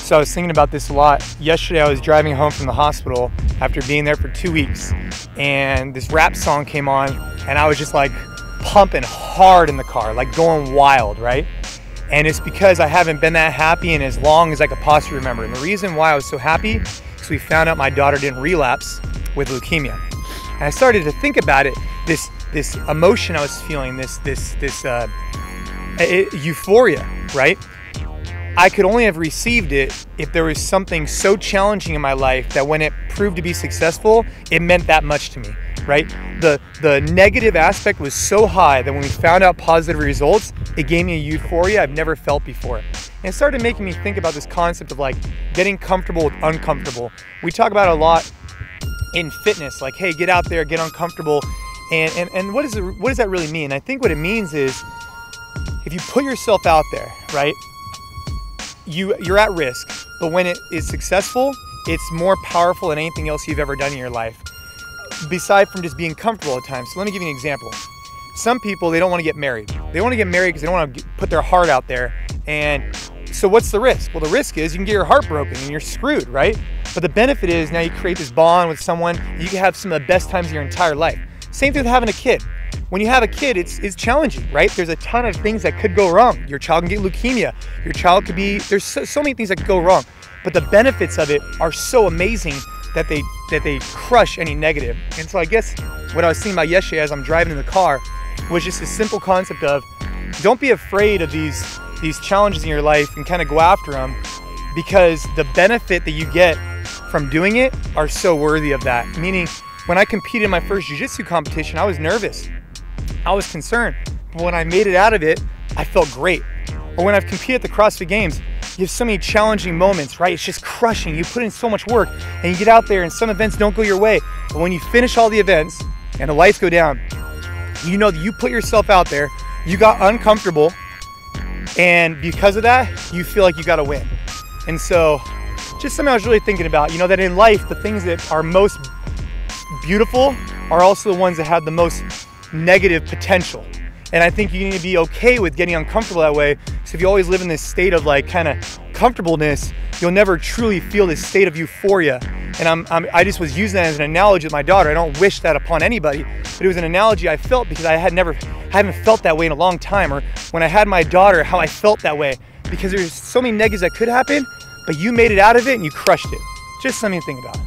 So I was thinking about this a lot. Yesterday I was driving home from the hospital after being there for 2 weeks, and this rap song came on, and I was just like pumping hard in the car, like going wild, right? And it's because I haven't been that happy in as long as I could possibly remember. And the reason why I was so happy is we found out my daughter didn't relapse with leukemia. And I started to think about it, this emotion I was feeling, this euphoria, right? I could only have received it if there was something so challenging in my life that when it proved to be successful, it meant that much to me, right? The negative aspect was so high that when we found out positive results, it gave me a euphoria I've never felt before. And it started making me think about this concept of like getting comfortable with uncomfortable. We talk about it a lot in fitness, like, hey, get out there, get uncomfortable. And what does that really mean? I think what it means is if you put yourself out there, right? You're at risk, but when it is successful, it's more powerful than anything else you've ever done in your life, beside from just being comfortable at times. So let me give you an example. Some people, they don't want to get married. They want to get married because they don't want to put their heart out there. And so what's the risk? Well, the risk is you can get your heart broken and you're screwed, right? But the benefit is now you create this bond with someone, you can have some of the best times of your entire life. Same thing with having a kid. When you have a kid, it's challenging, right? There's a ton of things that could go wrong. Your child can get leukemia. Your child could be, there's so many things that could go wrong. But the benefits of it are so amazing that they crush any negative. And so I guess what I was thinking about yesterday as I'm driving in the car was just a simple concept of don't be afraid of these challenges in your life and kind of go after them, because the benefit that you get from doing it are so worthy of that. Meaning, when I competed in my first jiu-jitsu competition, I was nervous. I was concerned, but when I made it out of it, I felt great. Or when I've competed at the CrossFit Games, you have so many challenging moments, right? It's just crushing. You put in so much work and you get out there and some events don't go your way. But when you finish all the events and the lights go down, you know that you put yourself out there, you got uncomfortable, and because of that, you feel like you got to win. And so just something I was really thinking about, you know, that in life, the things that are most beautiful are also the ones that have the most negative potential. And I think you need to be okay with getting uncomfortable that way. So if you always live in this state of like kind of comfortableness, you'll never truly feel this state of euphoria. And I just was using that as an analogy with my daughter. I don't wish that upon anybody, but it was an analogy I felt because I haven't felt that way in a long time. Or when I had my daughter, how I felt that way, because there's so many negatives that could happen, but you made it out of it and you crushed it. Just something to think about.